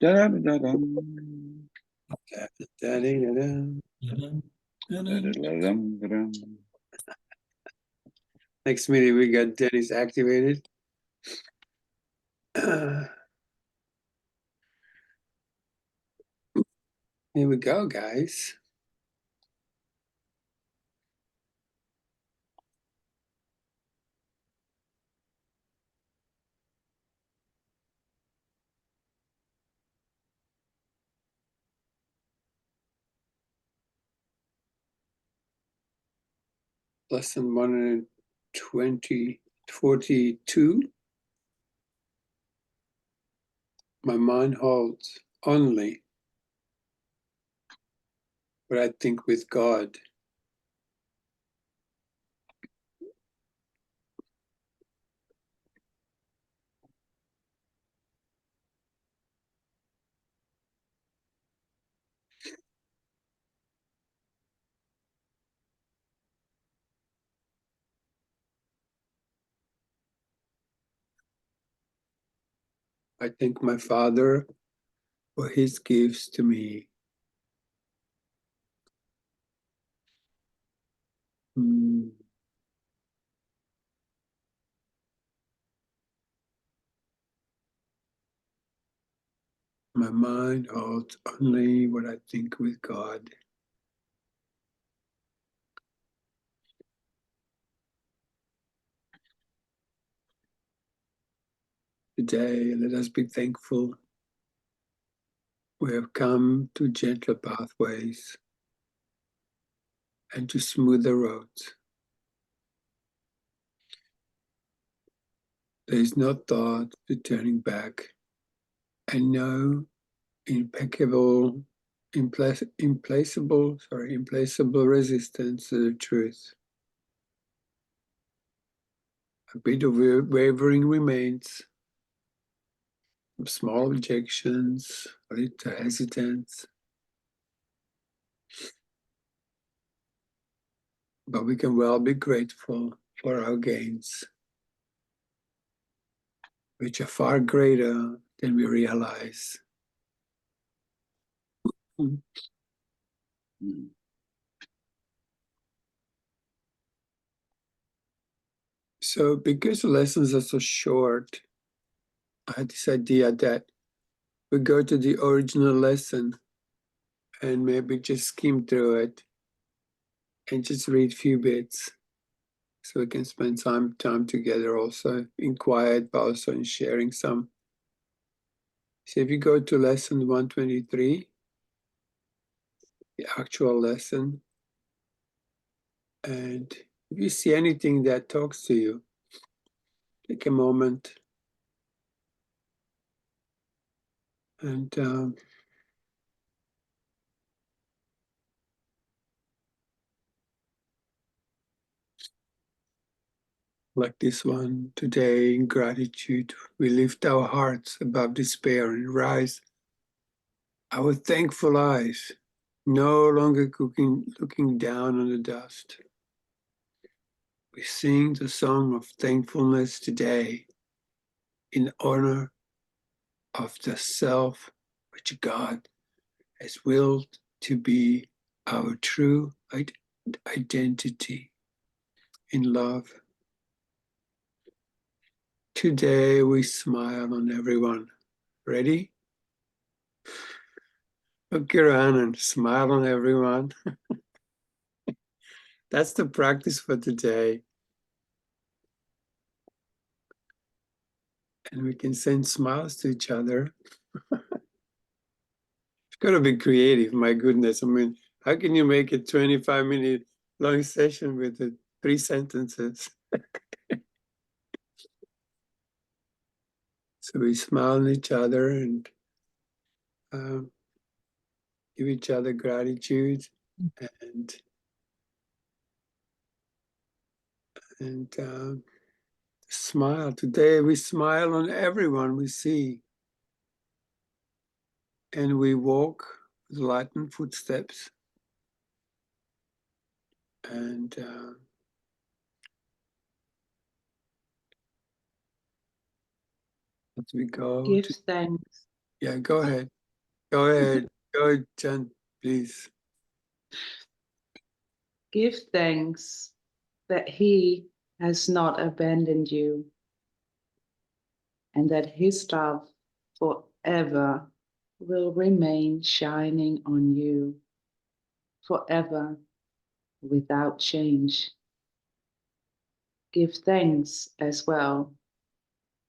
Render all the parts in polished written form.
Da-da-da-da-dum. Da-da-da-dum-da-dum. Next minute we got Dennis activated. Here we go, guys. Lesson 142. My mind holds only what I think with God. I thank my Father for his gifts to me. My mind holds only what I think with God. Today, let us be thankful we have come to gentler pathways and to smoother roads. There is no thought to turning back and no implacable resistance to the truth. A bit of wavering remains, some small objections, a little hesitance, but we can well be grateful for our gains, which are far greater than we realize. So because the lessons are so short, I had this idea that we go to the original lesson and maybe just skim through it and just read a few bits so we can spend time together also in quiet, but also in sharing some. So if you go to lesson 123, the actual lesson, and if you see anything that talks to you, take a moment and like this one, today in gratitude, we lift our hearts above despair and rise our thankful eyes, no longer looking down on the dust. We sing the song of thankfulness today in honor of the self which God has willed to be our true identity in love. Today we smile on everyone. Ready? Look around and smile on everyone. That's the practice for today. And we can send smiles to each other. It's got to be creative, my goodness. I mean, how can you make a 25-minute long session with 3 sentences? So we smile at each other and give each other gratitude and smile. Today we smile on everyone we see. And we walk with lightened footsteps. And as we go, Give thanks Yeah, go ahead. Go ahead. Go ahead, Jen, please. Give thanks that He has not abandoned you and that His love forever will remain shining on you, forever without change. Give thanks as well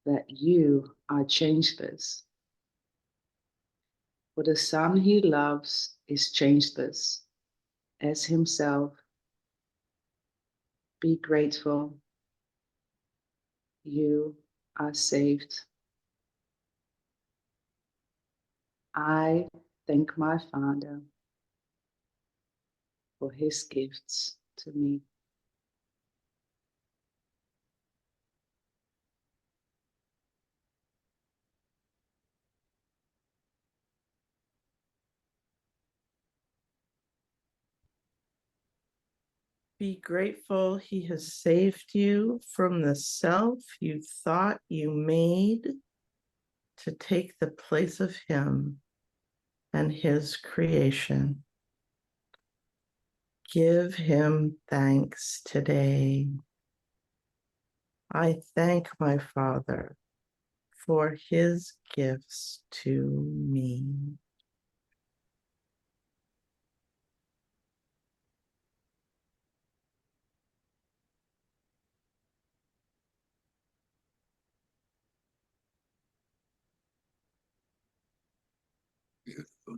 that you are changeless, for the Son He loves is changeless as Himself. Be grateful. You are saved. I thank my Father for His gifts to me. Be grateful He has saved you from the self you thought you made to take the place of Him and His creation. Give Him thanks today. I thank my Father for His gifts to me. Beautiful.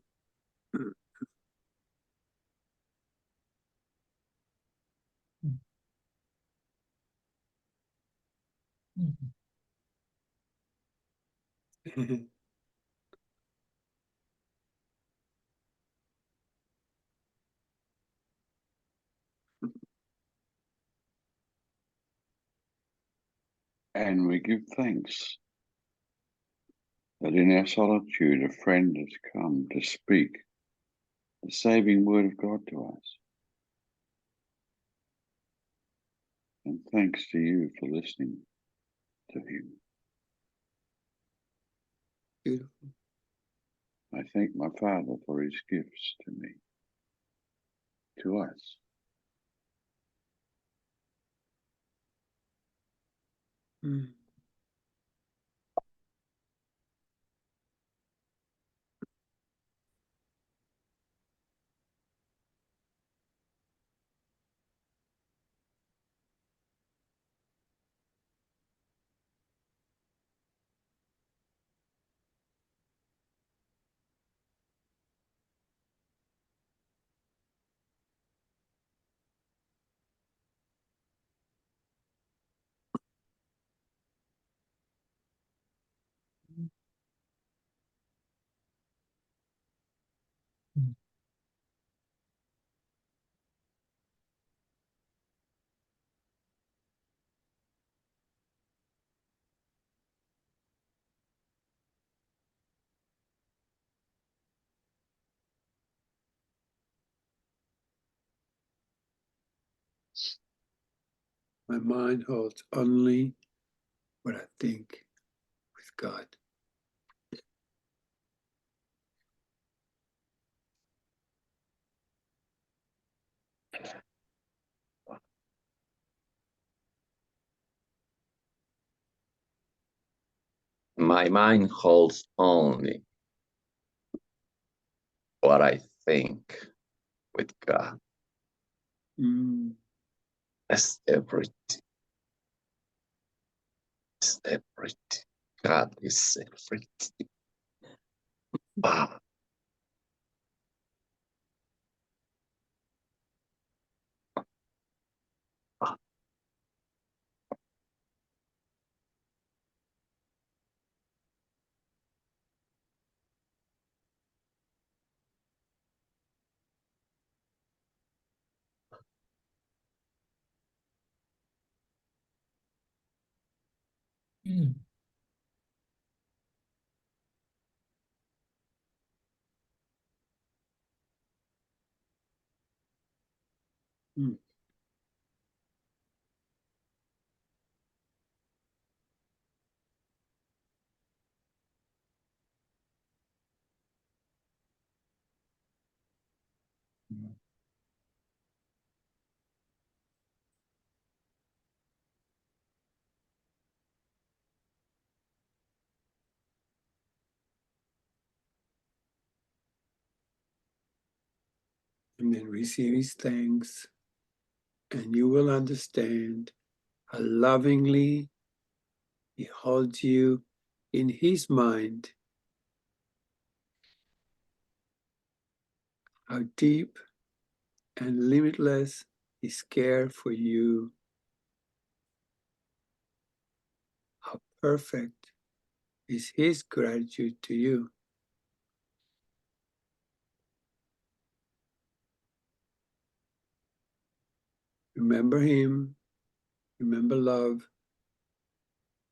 And we give thanks that in our solitude a friend has come to speak the saving word of God to us. And thanks to you for listening to him. Beautiful. I thank my Father for his gifts to me, to us. Mm. My mind holds only what I think with God. My mind holds only what I think with God. Mm. That's everything. It's everything. God is everything. Ah. Ah. Mm. Mm. and then receive his thanks, and you will understand how lovingly he holds you in his mind, how deep and limitless his care for you, how perfect is his gratitude to you. Remember him, remember love,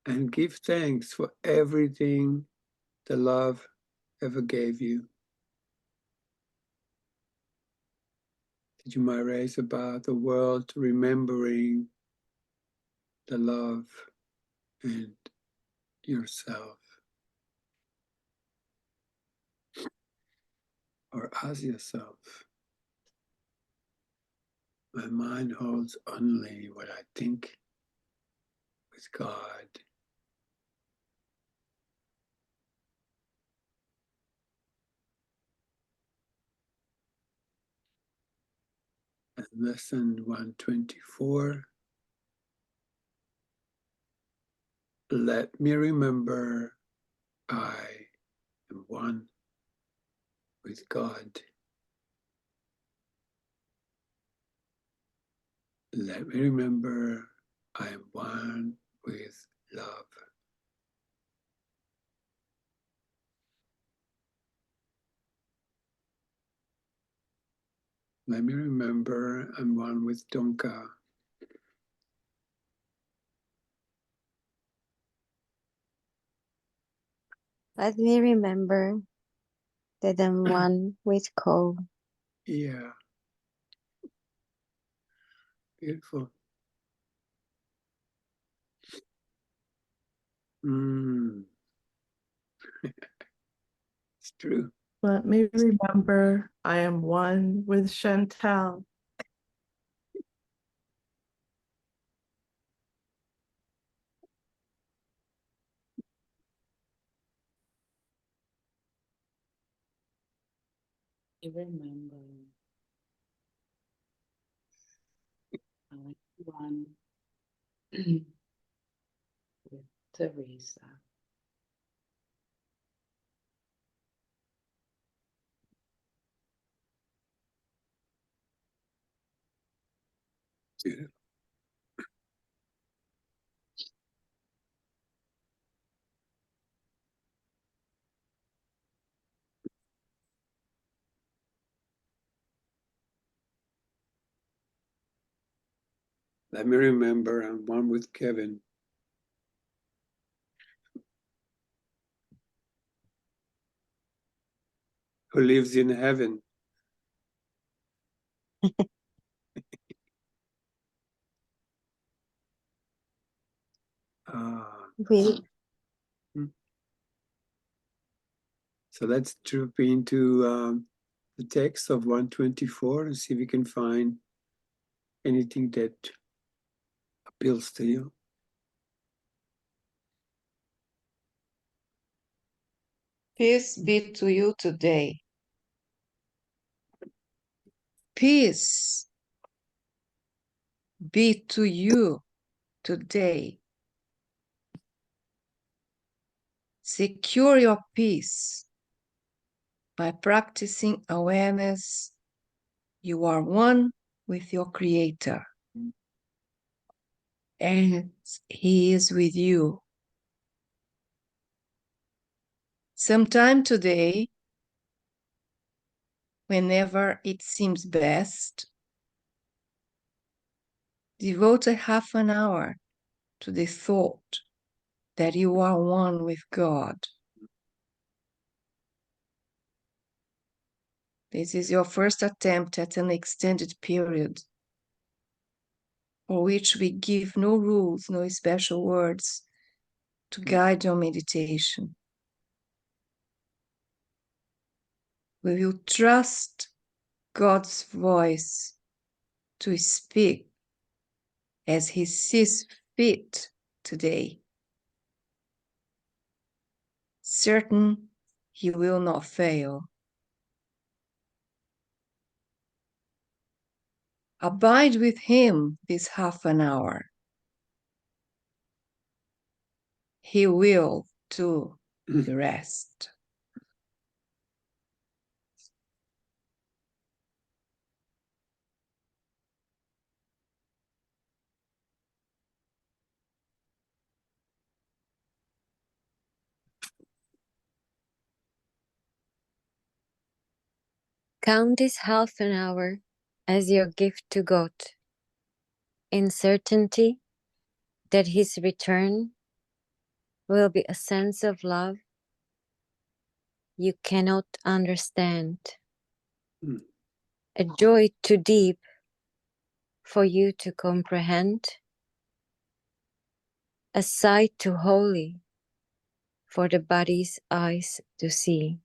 and give thanks for everything the love ever gave you. That you might raise about the world remembering the love and yourself, or as yourself. My mind holds only what I think with God. And lesson 124. Let me remember I am one with God. Let me remember I am one with love. Let me remember I'm one with Donka. Let me remember that I'm one with Ko. Yeah, beautiful. Mm. It's true. Let me remember I am one with Chantel. You remember I went one with Teresa. Beautiful. Let me remember I'm one with Kevin. Who lives in heaven. We, So let's troop into the text of 124 and see if we can find anything that appeals to you. Peace be to you today. Peace be to you today. Secure your peace by practicing awareness. You are one with your Creator, and He is with you. Sometime today, whenever it seems best, devote a half an hour to the thought that you are one with God. This is your first attempt at an extended period for which we give no rules, no special words to guide your meditation. We will trust God's voice to speak as He sees fit today. Certain He will not fail. Abide with him this half an hour. He will do the rest. Count this half an hour as your gift to God, in certainty that his return will be a sense of love you cannot understand, a joy too deep for you to comprehend, a sight too holy for the body's eyes to see.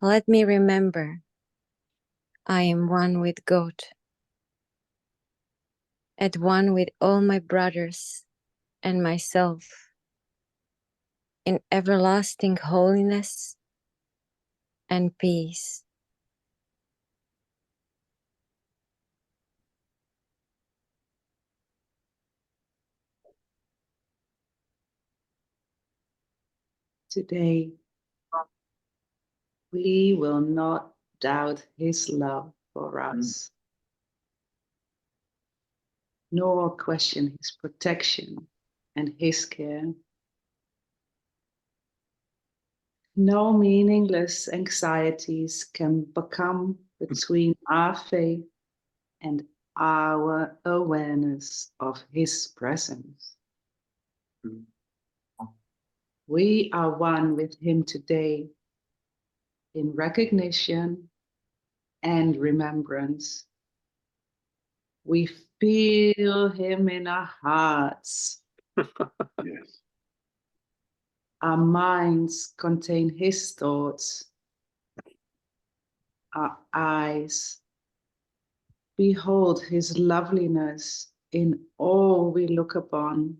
Let me remember, I am one with God, at one with all my brothers and myself, in everlasting holiness and peace. Today, we will not doubt his love for us, nor question his protection and his care. No meaningless anxieties can become between our faith and our awareness of his presence. We are one with him today in recognition and remembrance. We feel him in our hearts. Yes. Our minds contain his thoughts. Our eyes behold his loveliness in all we look upon.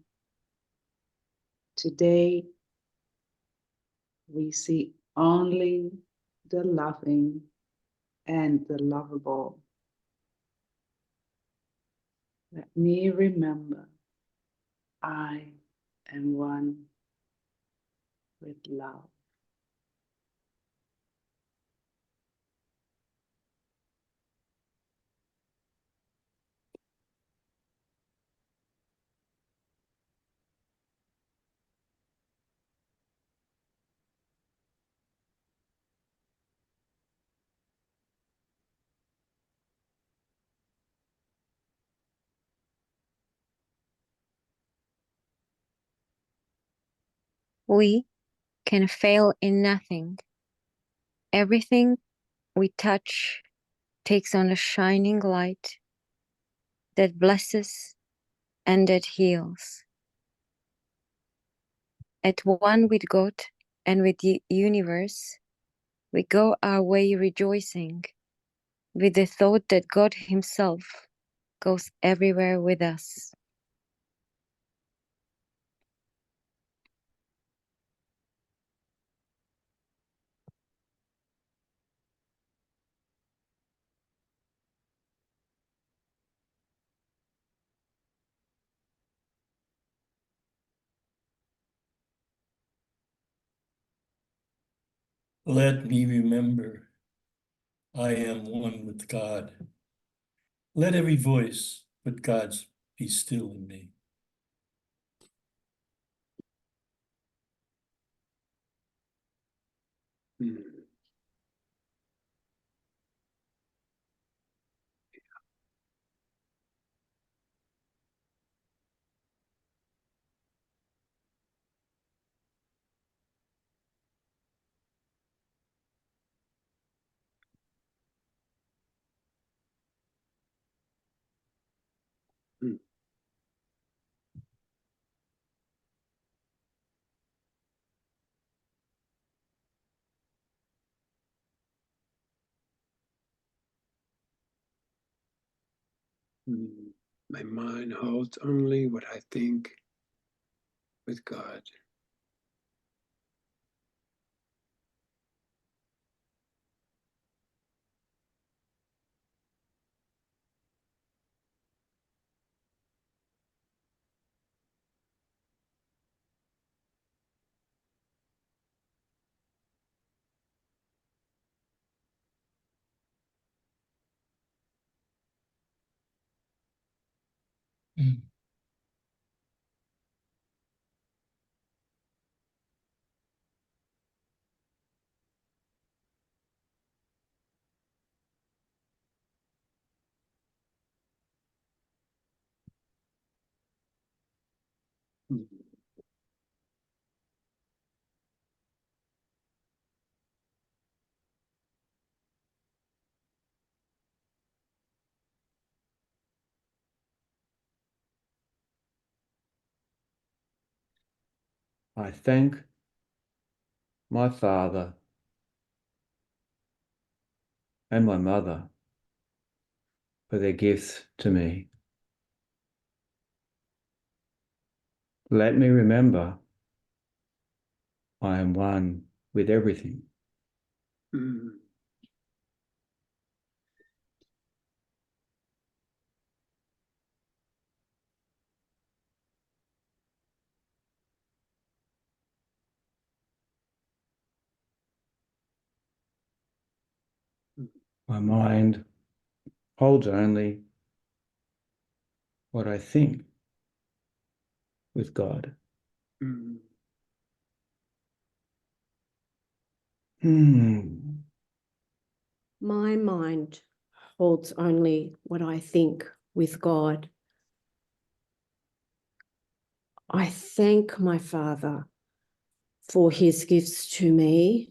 Today, we see only the loving and the lovable. Let me remember, I am one with love. We can fail in nothing. Everything we touch takes on a shining light that blesses and that heals. At one with God and with the universe, we go our way rejoicing, with the thought that God himself goes everywhere with us. Let me remember, I am one with God. Let every voice but God's be still in me. My mind holds only what I think with God. I thank my father and my mother for their gifts to me. Let me remember I am one with everything. Mm. My mind holds only what I think with God. Mm. My mind holds only what I think with God. I thank my Father for his gifts to me.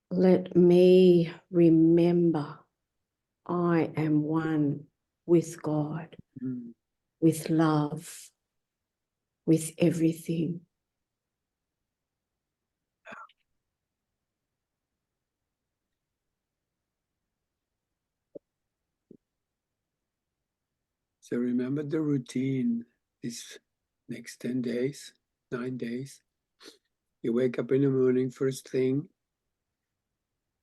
Let me remember I am one with God, Mm. with love, with everything. So remember the routine these next 10 days, 9 days. You wake up in the morning, first thing,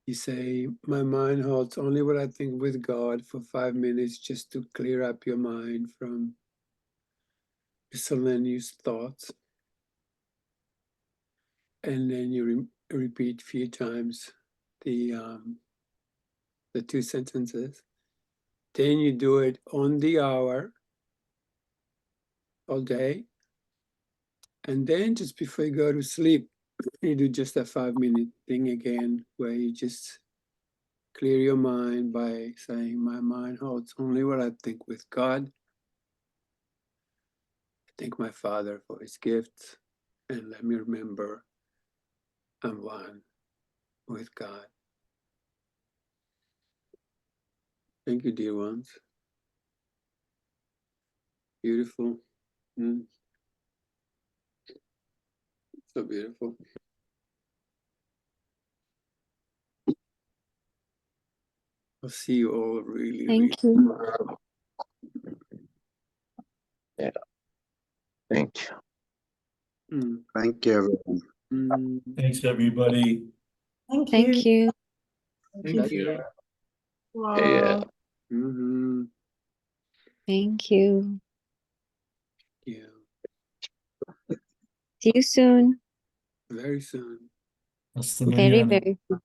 you say, my mind holds only what I think with God for 5 minutes just to clear up your mind from miscellaneous thoughts. And then you repeat a few times the 2 sentences. Then you do it on the hour, all day. And then just before you go to sleep, you do just a 5-minute thing again, where you just clear your mind by saying, my mind holds only what I think with God. I thank my Father for his gifts, and let me remember I'm one with God. Thank you, dear ones. Beautiful. So beautiful. I'll see you all really, Thank really. you. Yeah. Thank you. Mm. Thank you, everyone. Mm. Thanks, everybody. Thank you. Thank you. Yeah. Mm-hmm. Thank you. Yeah. See you soon. Very soon. Hasta Very, mañana. very soon.